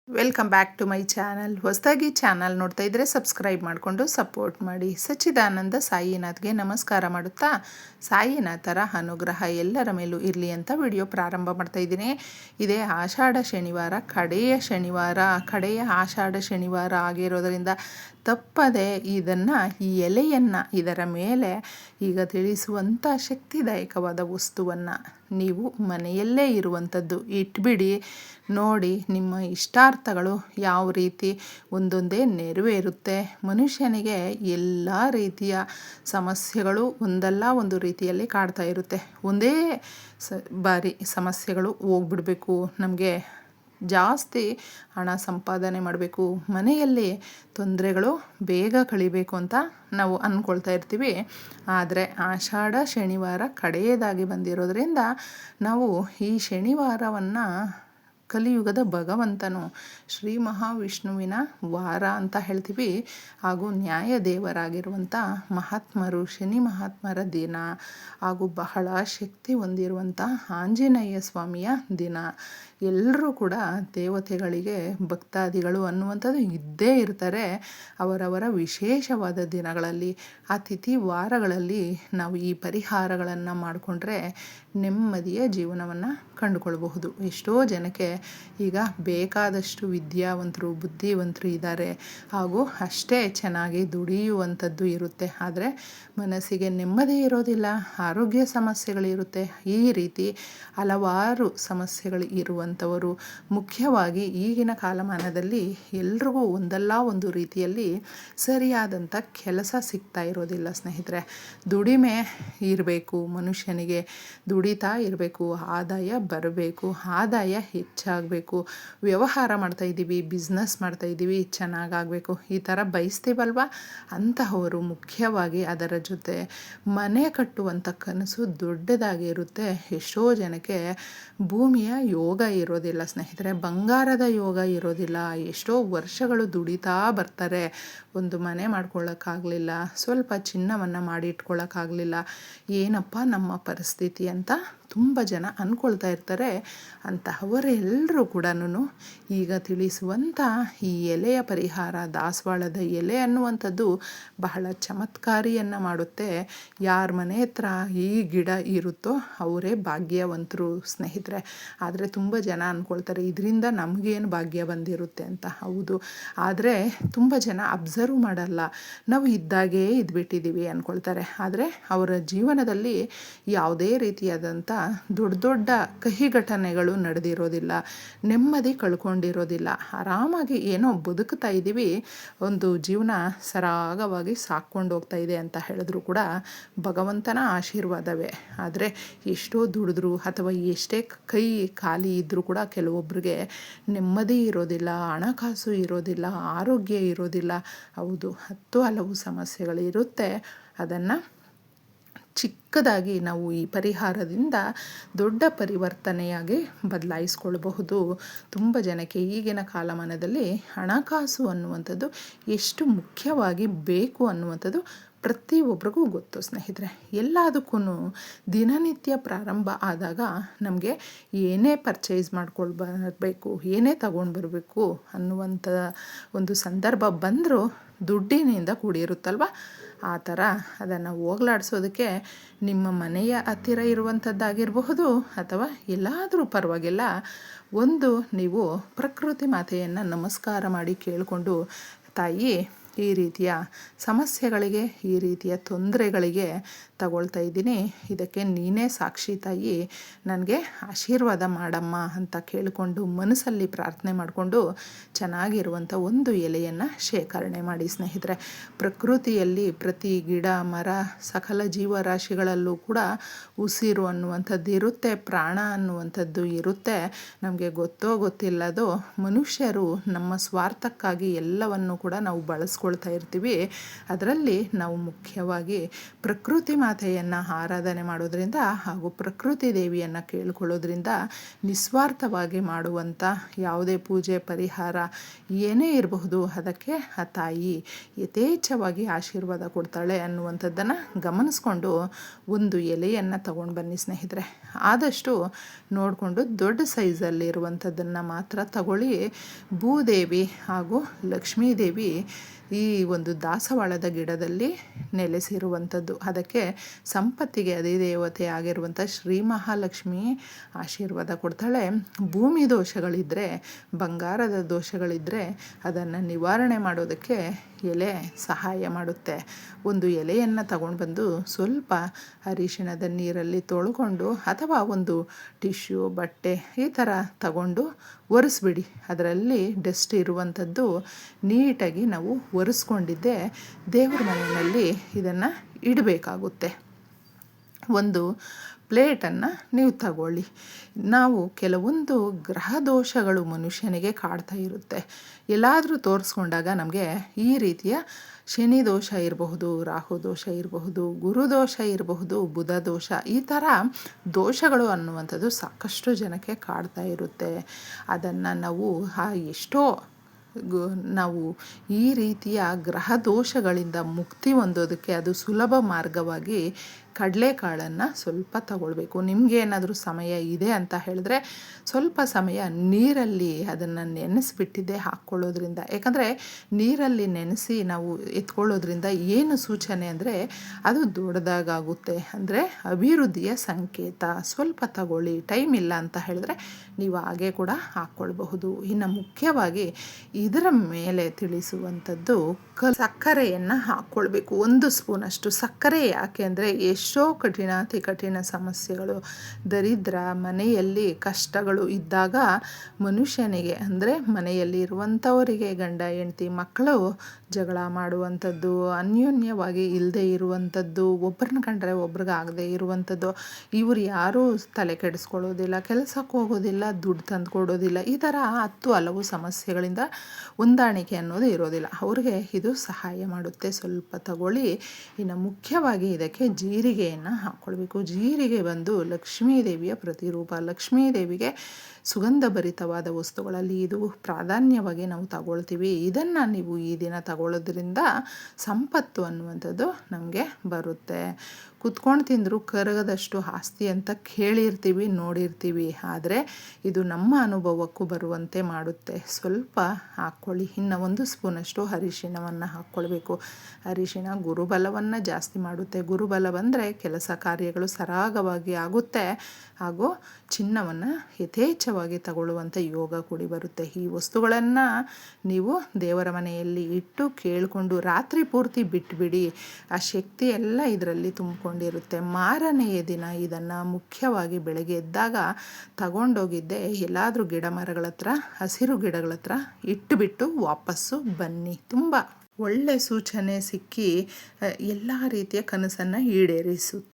Welcome back to my channel. ಹೊಸದಾಗಿ channel ನೋಡ್ತಾ ಇದ್ದರೆ ಸಬ್ಸ್ಕ್ರೈಬ್ ಮಾಡಿಕೊಂಡು ಸಪೋರ್ಟ್ ಮಾಡಿ. ಸಚ್ಚಿದಾನಂದ ಸಾಯಿನಾಥ್ಗೆ ನಮಸ್ಕಾರ ಮಾಡುತ್ತಾ ಸಾಯಿನಾಥರ ಅನುಗ್ರಹ ಎಲ್ಲರ ಮೇಲೂ ಇರಲಿ ಅಂತ ವಿಡಿಯೋ ಪ್ರಾರಂಭ ಮಾಡ್ತಾ ಇದ್ದೀನಿ. ಇದೇ ಆಷಾಢ ಶನಿವಾರ, ಕಡೆಯ ಆಷಾಢ ಶನಿವಾರ ಆಗಿರೋದರಿಂದ ತಪ್ಪದೆ ಈ ಎಲೆಯನ್ನು ಇದರ ಮೇಲೆ ಈಗ ತಿಳಿಸುವಂಥ ಶಕ್ತಿದಾಯಕವಾದ ವಸ್ತುವನ್ನು ನೀವು ಮನೆಯಲ್ಲೇ ಇರುವಂಥದ್ದು ಇಟ್ಬಿಡಿ. ನೋಡಿ ನಿಮ್ಮ ಇಷ್ಟಾರ್ಥಗಳು ಯಾವ ರೀತಿ ಒಂದೊಂದೇ ನೆರವೇರುತ್ತೆ. ಮನುಷ್ಯನಿಗೆ ಎಲ್ಲ ರೀತಿಯ ಸಮಸ್ಯೆಗಳು ಒಂದಲ್ಲ ಒಂದು ರೀತಿಯಲ್ಲಿ ಕಾಡ್ತಾ ಇರುತ್ತೆ. ಒಂದೇ ಬಾರಿ ಸಮಸ್ಯೆಗಳು ಹೋಗ್ಬಿಡಬೇಕು, ನಮಗೆ ಜಾಸ್ತಿ ಹಣ ಸಂಪಾದನೆ ಮಾಡಬೇಕು, ಮನೆಯಲ್ಲಿ ತೊಂದರೆಗಳು ಬೇಗ ಕಳಿಬೇಕು ಅಂತ ನಾವು ಅಂದ್ಕೊಳ್ತಾ ಇರ್ತೀವಿ. ಆದರೆ ಆಷಾಢ ಶನಿವಾರ ಕಡೆಯದಾಗಿ ಬಂದಿರೋದ್ರಿಂದ ನಾವು ಈ ಶನಿವಾರವನ್ನು ಕಲಿಯುಗದ ಭಗವಂತನು ಶ್ರೀ ಮಹಾವಿಷ್ಣುವಿನ ವಾರ ಅಂತ ಹೇಳ್ತೀವಿ. ಹಾಗೂ ನ್ಯಾಯದೇವರಾಗಿರುವಂಥ ಮಹಾತ್ಮರು, ಶನಿ ಮಹಾತ್ಮರ ದಿನ, ಹಾಗೂ ಬಹಳ ಶಕ್ತಿ ಹೊಂದಿರುವಂಥ ಆಂಜನೇಯ ಸ್ವಾಮಿಯ ದಿನ. ಎಲ್ಲರೂ ಕೂಡ ದೇವತೆಗಳಿಗೆ ಭಕ್ತಾದಿಗಳು ಅನ್ನುವಂಥದ್ದು ಇದ್ದೇ ಇರ್ತಾರೆ. ಅವರವರ ವಿಶೇಷವಾದ ದಿನಗಳಲ್ಲಿ, ಆ ತಿಥಿ ವಾರಗಳಲ್ಲಿ ನಾವು ಈ ಪರಿಹಾರಗಳನ್ನು ಮಾಡಿಕೊಂಡ್ರೆ ನೆಮ್ಮದಿಯ ಜೀವನವನ್ನು ಕಂಡುಕೊಳ್ಬಹುದು. ಎಷ್ಟೋ ಜನಕ್ಕೆ ಈಗ ಬೇಕಾದಷ್ಟು ವಿದ್ಯಾವಂತರು, ಬುದ್ಧಿವಂತರು ಇದ್ದಾರೆ, ಹಾಗೂ ಅಷ್ಟೇ ಚೆನ್ನಾಗಿ ದುಡಿಯುವಂಥದ್ದು ಇರುತ್ತೆ. ಆದರೆ ಮನಸ್ಸಿಗೆ ನೆಮ್ಮದಿ ಇರೋದಿಲ್ಲ, ಆರೋಗ್ಯ ಸಮಸ್ಯೆಗಳಿರುತ್ತೆ. ಈ ರೀತಿ ಹಲವಾರು ಸಮಸ್ಯೆಗಳು ಇರುವಂಥವರು ಮುಖ್ಯವಾಗಿ ಈಗಿನ ಕಾಲಮಾನದಲ್ಲಿ ಎಲ್ರಿಗೂ ಒಂದಲ್ಲ ಒಂದು ರೀತಿಯಲ್ಲಿ ಸರಿಯಾದಂಥ ಕೆಲಸ ಸಿಗ್ತಾ ಇರೋದಿಲ್ಲ ಸ್ನೇಹಿತರೆ. ದುಡಿಮೆ ಇರಬೇಕು, ಮನುಷ್ಯನಿಗೆ ದುಡಿತಾ ಇರಬೇಕು, ಆದಾಯ ಬರಬೇಕು, ಆದಾಯ ಹೆಚ್ಚಾಗಬೇಕು, ವ್ಯವಹಾರ ಮಾಡ್ತಾಯಿದ್ದೀವಿ, ಬಿಸ್ನೆಸ್ ಮಾಡ್ತಾಯಿದ್ದೀವಿ, ಚೆನ್ನಾಗಾಗಬೇಕು, ಈ ಥರ ಬಯಸ್ತೀವಲ್ವ. ಅಂತಹವರು ಮುಖ್ಯವಾಗಿ ಅದರ ಜೊತೆ ಮನೆ ಕಟ್ಟುವಂಥ ಕನಸು ದೊಡ್ಡದಾಗಿ ಇರುತ್ತೆ. ಎಷ್ಟೋ ಜನಕ್ಕೆ ಭೂಮಿಯ ಯೋಗ ಇರೋದಿಲ್ಲ ಸ್ನೇಹಿತರೆ, ಬಂಗಾರದ ಯೋಗ ಇರೋದಿಲ್ಲ. ಎಷ್ಟೋ ವರ್ಷಗಳು ದುಡಿತಾ ಬರ್ತಾರೆ, ಒಂದು ಮನೆ ಮಾಡ್ಕೊಳ್ಳೋಕ್ಕಾಗಲಿಲ್ಲ, ಸ್ವಲ್ಪ ಚಿನ್ನವನ್ನು ಮಾಡಿ ಇಟ್ಕೊಳ್ಳೋಕ್ಕಾಗಲಿಲ್ಲ, ಏನಪ್ಪ ನಮ್ಮ ಪರಿಸ್ಥಿತಿ ಅಂತ ತುಂಬ ಜನ ಅಂದ್ಕೊಳ್ತಾ ಇರ್ತಾರೆ. ಅಂತಹವರೆಲ್ಲರೂ ಕೂಡ ಈಗ ತಿಳಿಸುವಂಥ ಈ ಎಲೆಯ ಪರಿಹಾರ, ದಾಸವಾಳದ ಎಲೆ ಅನ್ನುವಂಥದ್ದು ಬಹಳ ಚಮತ್ಕಾರಿಯನ್ನು ಮಾಡುತ್ತೆ. ಯಾರ ಮನೆ ಹತ್ರ ಈ ಗಿಡ ಇರುತ್ತೋ ಅವರೇ ಭಾಗ್ಯವಂತರು ಸ್ನೇಹಿತರೆ. ಆದರೆ ತುಂಬ ಜನ ಅಂದ್ಕೊಳ್ತಾರೆ ಇದರಿಂದ ನಮಗೇನು ಭಾಗ್ಯ ಬಂದಿರುತ್ತೆ ಅಂತ. ಹೌದು, ಆದರೆ ತುಂಬ ಜನ ಅಬ್ಸರ್ವ್ ಮಾಡಲ್ಲ, ನಾವು ಇದ್ದಾಗೇ ಇದ್ಬಿಟ್ಟಿದ್ದೀವಿ ಅಂದ್ಕೊಳ್ತಾರೆ. ಆದರೆ ಅವರ ಜೀವನದಲ್ಲಿ ಯಾವುದೇ ರೀತಿಯಾದಂಥ ದೊಡ್ಡ ಕಹಿ ಘಟನೆಗಳು ನಡೆದಿರೋದಿಲ್ಲ, ನೆಮ್ಮದಿ ಕಳ್ಕೊಂಡಿರೋದಿಲ್ಲ. ಆರಾಮಾಗಿ ಏನೋ ಬದುಕ್ತಾ ಇದ್ದೀವಿ, ಒಂದು ಜೀವನ ಸರಾಗವಾಗಿ ಸಾಕ್ಕೊಂಡು ಹೋಗ್ತಾ ಇದೆ ಅಂತ ಹೇಳಿದ್ರು ಕೂಡ ಭಗವಂತನ ಆಶೀರ್ವಾದವೇ. ಆದರೆ ಎಷ್ಟೋ ದುಡಿದ್ರು ಅಥವಾ ಎಷ್ಟೇ ಕೈ ಖಾಲಿ ಇದ್ದರೂ ಕೂಡ ಕೆಲವೊಬ್ಬರಿಗೆ ನೆಮ್ಮದಿ ಇರೋದಿಲ್ಲ, ಹಣಕಾಸು ಇರೋದಿಲ್ಲ, ಆರೋಗ್ಯ ಇರೋದಿಲ್ಲ. ಹೌದು, ಹಲವು ಸಮಸ್ಯೆಗಳಿರುತ್ತೆ. ಅದನ್ನು ಚಿಕ್ಕದಾಗಿ ನಾವು ಈ ಪರಿಹಾರದಿಂದ ದೊಡ್ಡ ಪರಿವರ್ತನೆಯಾಗಿ ಬದಲಾಯಿಸ್ಕೊಳ್ಬಹುದು. ತುಂಬ ಜನಕ್ಕೆ ಈಗಿನ ಕಾಲಮಾನದಲ್ಲಿ ಹಣಕಾಸು ಅನ್ನುವಂಥದ್ದು ಎಷ್ಟು ಮುಖ್ಯವಾಗಿ ಬೇಕು ಅನ್ನುವಂಥದ್ದು ಪ್ರತಿಯೊಬ್ಬರಿಗೂ ಗೊತ್ತು ಸ್ನೇಹಿತರೆ. ಎಲ್ಲದಕ್ಕೂ ದಿನನಿತ್ಯ ಪ್ರಾರಂಭ ಆದಾಗ ನಮಗೆ ಏನೇ ಪರ್ಚೇಸ್ ಮಾಡ್ಕೊಳ್ಬರಬೇಕು, ಏನೇ ತಗೊಂಡು ಬರಬೇಕು ಅನ್ನುವಂಥ ಒಂದು ಸಂದರ್ಭ ಬಂದರೂ ದುಡ್ಡಿನಿಂದ ಕೂಡಿರುತ್ತಲ್ವ. ಆ ಥರ ಅದನ್ನು ಹೋಗಲಾಡಿಸೋದಕ್ಕೆ ನಿಮ್ಮ ಮನೆಯ ಹತ್ತಿರ ಇರುವಂಥದ್ದಾಗಿರಬಹುದು ಅಥವಾ ಎಲ್ಲಾದರೂ ಪರವಾಗಿಲ್ಲ, ಒಂದು ನೀವು ಪ್ರಕೃತಿ ಮಾತೆಯನ್ನು ನಮಸ್ಕಾರ ಮಾಡಿ ಕೇಳಿಕೊಂಡು, ತಾಯಿ ಈ ರೀತಿಯ ಸಮಸ್ಯೆಗಳಿಗೆ, ಈ ರೀತಿಯ ತೊಂದರೆಗಳಿಗೆ ತಗೊಳ್ತಾ ಇದ್ದೀನಿ, ಇದಕ್ಕೆ ನೀನೇ ಸಾಕ್ಷಿ ತಾಯಿ, ನನಗೆ ಆಶೀರ್ವಾದ ಮಾಡಮ್ಮ ಅಂತ ಕೇಳಿಕೊಂಡು ಮನಸ್ಸಲ್ಲಿ ಪ್ರಾರ್ಥನೆ ಮಾಡಿಕೊಂಡು ಚೆನ್ನಾಗಿರುವಂಥ ಒಂದು ಎಲೆಯನ್ನು ಶೇಖರಣೆ ಮಾಡಿ ಸ್ನೇಹಿತರೆ. ಪ್ರಕೃತಿಯಲ್ಲಿ ಪ್ರತಿ ಗಿಡ, ಮರ, ಸಕಲ ಜೀವರಾಶಿಗಳಲ್ಲೂ ಕೂಡ ಉಸಿರು ಅನ್ನುವಂಥದ್ದು ಇರುತ್ತೆ, ಪ್ರಾಣ ಅನ್ನುವಂಥದ್ದು ಇರುತ್ತೆ. ನಮಗೆ ಗೊತ್ತಿಲ್ಲದೋ ಮನುಷ್ಯರು ನಮ್ಮ ಸ್ವಾರ್ಥಕ್ಕಾಗಿ ಎಲ್ಲವನ್ನು ಕೂಡ ನಾವು ಬಳಸ್ಕೊಳ್ತಾ ಇರ್ತೀವಿ. ಅದರಲ್ಲಿ ನಾವು ಮುಖ್ಯವಾಗಿ ಪ್ರಕೃತಿ ಮಾತೆಯನ್ನು ಆರಾಧನೆ ಮಾಡೋದ್ರಿಂದ ಹಾಗೂ ಪ್ರಕೃತಿ ದೇವಿಯನ್ನು ಕೇಳ್ಕೊಳ್ಳೋದ್ರಿಂದ ನಿಸ್ವಾರ್ಥವಾಗಿ ಮಾಡುವಂಥ ಯಾವುದೇ ಪೂಜೆ ಪರಿಹಾರ ಏನೇ ಇರಬಹುದು ಅದಕ್ಕೆ ಆ ತಾಯಿ ಯಥೇಚ್ಛವಾಗಿ ಆಶೀರ್ವಾದ ಕೊಡ್ತಾಳೆ ಅನ್ನುವಂಥದ್ದನ್ನು ಗಮನಿಸ್ಕೊಂಡು ಒಂದು ಎಲೆಯನ್ನು ತಗೊಂಡು ಬನ್ನಿ ಸ್ನೇಹಿತರೆ. ಆದಷ್ಟು ನೋಡಿಕೊಂಡು ದೊಡ್ಡ ಸೈಜಲ್ಲಿ ಇರುವಂಥದ್ದನ್ನು ಮಾತ್ರ ತಗೊಳ್ಳಿ. ಭೂದೇವಿ ಹಾಗೂ ಲಕ್ಷ್ಮೀದೇವಿ ಈ ಒಂದು ದಾಸವಾಳದ ಗಿಡದಲ್ಲಿ ನೆಲೆಸಿರುವಂಥದ್ದು. ಅದಕ್ಕೆ ಸಂಪತ್ತಿಗೆ ಅಧಿದೇವತೆ ಆಗಿರುವಂಥ ಶ್ರೀ ಮಹಾಲಕ್ಷ್ಮಿ ಆಶೀರ್ವಾದ ಕೊಡ್ತಾಳೆ. ಭೂಮಿ ದೋಷಗಳಿದ್ದರೆ, ಬಂಗಾರದ ದೋಷಗಳಿದ್ದರೆ ಅದನ್ನು ನಿವಾರಣೆ ಮಾಡೋದಕ್ಕೆ ಎಲೆ ಸಹಾಯ ಮಾಡುತ್ತೆ. ಒಂದು ಎಲೆಯನ್ನು ತಗೊಂಡು ಬಂದು ಸ್ವಲ್ಪ ಅರಿಶಿಣದ ನೀರಲ್ಲಿ ತೊಳ್ಕೊಂಡು ಅಥವಾ ಒಂದು ಟಿಶ್ಯೂ ಬಟ್ಟೆ ಈ ಥರ ತಗೊಂಡು ಒರೆಸ್ಬಿಡಿ. ಅದರಲ್ಲಿ ಡಸ್ಟ್ ಇರುವಂಥದ್ದು ನೀಟಾಗಿ ನಾವು ಒರೆಸ್ಕೊಂಡಿದ್ದೆ ದೇವ್ರ ಮನೆಯಲ್ಲಿ ಇದನ್ನು ಇಡಬೇಕಾಗುತ್ತೆ. ಒಂದು ಪ್ಲೇಟನ್ನು ನೀವು ತಗೊಳ್ಳಿ. ನಾವು ಕೆಲವೊಂದು ಗ್ರಹ ದೋಷಗಳು ಮನುಷ್ಯನಿಗೆ ಕಾಡ್ತಾ ಇರುತ್ತೆ. ಎಲ್ಲಾದರೂ ತೋರಿಸ್ಕೊಂಡಾಗ ನಮಗೆ ಈ ರೀತಿಯ ಶನಿ ದೋಷ ಇರಬಹುದು, ರಾಹು ದೋಷ ಇರಬಹುದು, ಗುರುದೋಷ ಇರಬಹುದು, ಬುಧ ದೋಷ, ಈ ಥರ ದೋಷಗಳು ಅನ್ನುವಂಥದ್ದು ಸಾಕಷ್ಟು ಜನಕ್ಕೆ ಕಾಡ್ತಾ ಇರುತ್ತೆ. ಅದನ್ನು ನಾವು ಎಷ್ಟೋ ನಾವು ಈ ರೀತಿಯ ಗ್ರಹ ದೋಷಗಳಿಂದ ಮುಕ್ತಿ ಹೊಂದೋದಕ್ಕೆ ಅದು ಸುಲಭ ಮಾರ್ಗವಾಗಿ ಕಡಲೆಕಾಳನ್ನು ಸ್ವಲ್ಪ ತಗೊಳ್ಬೇಕು. ನಿಮಗೇನಾದರೂ ಸಮಯ ಇದೆ ಅಂತ ಹೇಳಿದ್ರೆ ಸ್ವಲ್ಪ ಸಮಯ ನೀರಲ್ಲಿ ಅದನ್ನು ನೆನೆಸಿಬಿಟ್ಟಿದ್ದೆ ಹಾಕ್ಕೊಳ್ಳೋದ್ರಿಂದ, ಯಾಕಂದರೆ ನೀರಲ್ಲಿ ನೆನೆಸಿ ನಾವು ಎತ್ಕೊಳ್ಳೋದ್ರಿಂದ ಏನು ಸೂಚನೆ ಅಂದರೆ ಅದು ದೊಡ್ಡದಾಗುತ್ತೆ, ಅಂದರೆ ಅಭಿವೃದ್ಧಿಯ ಸಂಕೇತ. ಸ್ವಲ್ಪ ತಗೊಳ್ಳಿ. ಟೈಮ್ ಇಲ್ಲ ಅಂತ ಹೇಳಿದ್ರೆ ನೀವು ಹಾಗೆ ಕೂಡ ಹಾಕ್ಕೊಳ್ಬಹುದು. ಇನ್ನು ಮುಖ್ಯವಾಗಿ ಇದರ ಮೇಲೆ ತಿಳಿಸುವಂಥದ್ದು ಸಕ್ಕರೆಯನ್ನು ಹಾಕ್ಕೊಳ್ಬೇಕು. 1 ಸ್ಪೂನಷ್ಟು ಸಕ್ಕರೆ. ಯಾಕೆ ಅಂದರೆ ಎಷ್ಟೋ ಅತಿ ಕಠಿಣ ಸಮಸ್ಯೆಗಳು, ದರಿದ್ರ, ಮನೆಯಲ್ಲಿ ಕಷ್ಟಗಳು ಇದ್ದಾಗ ಮನುಷ್ಯನಿಗೆ, ಅಂದರೆ ಮನೆಯಲ್ಲಿ ಇರುವಂಥವರಿಗೆ, ಗಂಡ ಹೆಂಡತಿ ಮಕ್ಕಳು ಜಗಳ ಮಾಡುವಂಥದ್ದು, ಅನ್ಯೋನ್ಯವಾಗಿ ಇಲ್ಲದೆ ಇರುವಂಥದ್ದು, ಒಬ್ಬರನ್ನ ಕಂಡ್ರೆ ಒಬ್ರಿಗೆ ಆಗದೆ ಇರುವಂಥದ್ದು, ಇವರು ಯಾರೂ ತಲೆ ಕೆಡಿಸ್ಕೊಳ್ಳೋದಿಲ್ಲ, ಕೆಲಸಕ್ಕೆ ಹೋಗೋದಿಲ್ಲ, ದುಡ್ಡು ತಂದು ಕೊಡೋದಿಲ್ಲ, ಈ ಥರ 10 ಹಲವು ಸಮಸ್ಯೆಗಳಿಂದ ಹೊಂದಾಣಿಕೆ ಅನ್ನೋದು ಇರೋದಿಲ್ಲ. ಅವ್ರಿಗೆ ಇದು ಸಹಾಯ ಮಾಡುತ್ತೆ. ಸ್ವಲ್ಪ ತಗೊಳ್ಳಿ. ಇನ್ನು ಮುಖ್ಯವಾಗಿ ಇದಕ್ಕೆ ಜೀರಿಗೆಯನ್ನು ಹಾಕ್ಕೊಳ್ಬೇಕು. ಜೀರಿಗೆ ಬಂದು ಲಕ್ಷ್ಮೀದೇವಿಯ ಪ್ರತಿರೂಪ. ಲಕ್ಷ್ಮೀದೇವಿಗೆ ಸುಗಂಧಭರಿತವಾದ ವಸ್ತುಗಳಲ್ಲಿ ಇದು ಪ್ರಾಧಾನ್ಯವಾಗಿ ನಾವು ತಗೊಳ್ತೀವಿ. ಇದನ್ನು ನೀವು ಈ ದಿನ ತಗೊಳ್ಳೋದ್ರಿಂದ ಸಂಪತ್ತು ಅನ್ನುವಂಥದ್ದು ನಮಗೆ ಬರುತ್ತೆ. ಕುತ್ಕೊಂಡು ತಿಂದರೂ ಕರಗದಷ್ಟು ಆಸ್ತಿ ಅಂತ ಕೇಳಿರ್ತೀವಿ, ನೋಡಿರ್ತೀವಿ. ಆದರೆ ಇದು ನಮ್ಮ ಅನುಭವಕ್ಕೂ ಬರುವಂತೆ ಮಾಡುತ್ತೆ. ಸ್ವಲ್ಪ ಹಾಕ್ಕೊಳ್ಳಿ. ಇನ್ನು 1 ಸ್ಪೂನಷ್ಟು ಅರಿಶಿಣವನ್ನು ಹಾಕ್ಕೊಳ್ಬೇಕು. ಅರಿಶಿಣ ಗುರುಬಲವನ್ನು ಜಾಸ್ತಿ ಮಾಡುತ್ತೆ. ಗುರುಬಲ ಬಂದರೆ ಕೆಲಸ ಕಾರ್ಯಗಳು ಸರಾಗವಾಗಿ ಆಗುತ್ತೆ ಹಾಗೂ ಚಿನ್ನವನ್ನು ಯಥೇಚ್ಛವಾಗಿ ತಗೊಳ್ಳುವಂಥ ಯೋಗ ಕೂಡಿ ಬರುತ್ತೆ. ಈ ವಸ್ತುಗಳನ್ನು ನೀವು ದೇವರ ಮನೆಯಲ್ಲಿ ಇಟ್ಟು ಕೇಳಿಕೊಂಡು ರಾತ್ರಿ ಪೂರ್ತಿ ಬಿಟ್ಬಿಡಿ. ಆ ಶಕ್ತಿ ಎಲ್ಲ ಇದರಲ್ಲಿ ತುಂಬಿಕೊಂಡಿರುತ್ತೆ. ಮಾರನೆಯ ದಿನ ಇದನ್ನು ಮುಖ್ಯವಾಗಿ ಬೆಳಗ್ಗೆ ಎದ್ದಾಗ ತಗೊಂಡೋಗಿದ್ದೆ ಎಲ್ಲಾದರೂ ಗಿಡ ಮರಗಳ ಹತ್ರ, ಹಸಿರು ಗಿಡಗಳ ಹತ್ರ ಇಟ್ಟುಬಿಟ್ಟು ವಾಪಸ್ಸು ಬನ್ನಿ. ತುಂಬ ಒಳ್ಳೆ ಸೂಚನೆ ಸಿಕ್ಕಿ ಎಲ್ಲ ರೀತಿಯ ಕನಸನ್ನು ಈಡೇರಿಸುತ್ತೆ.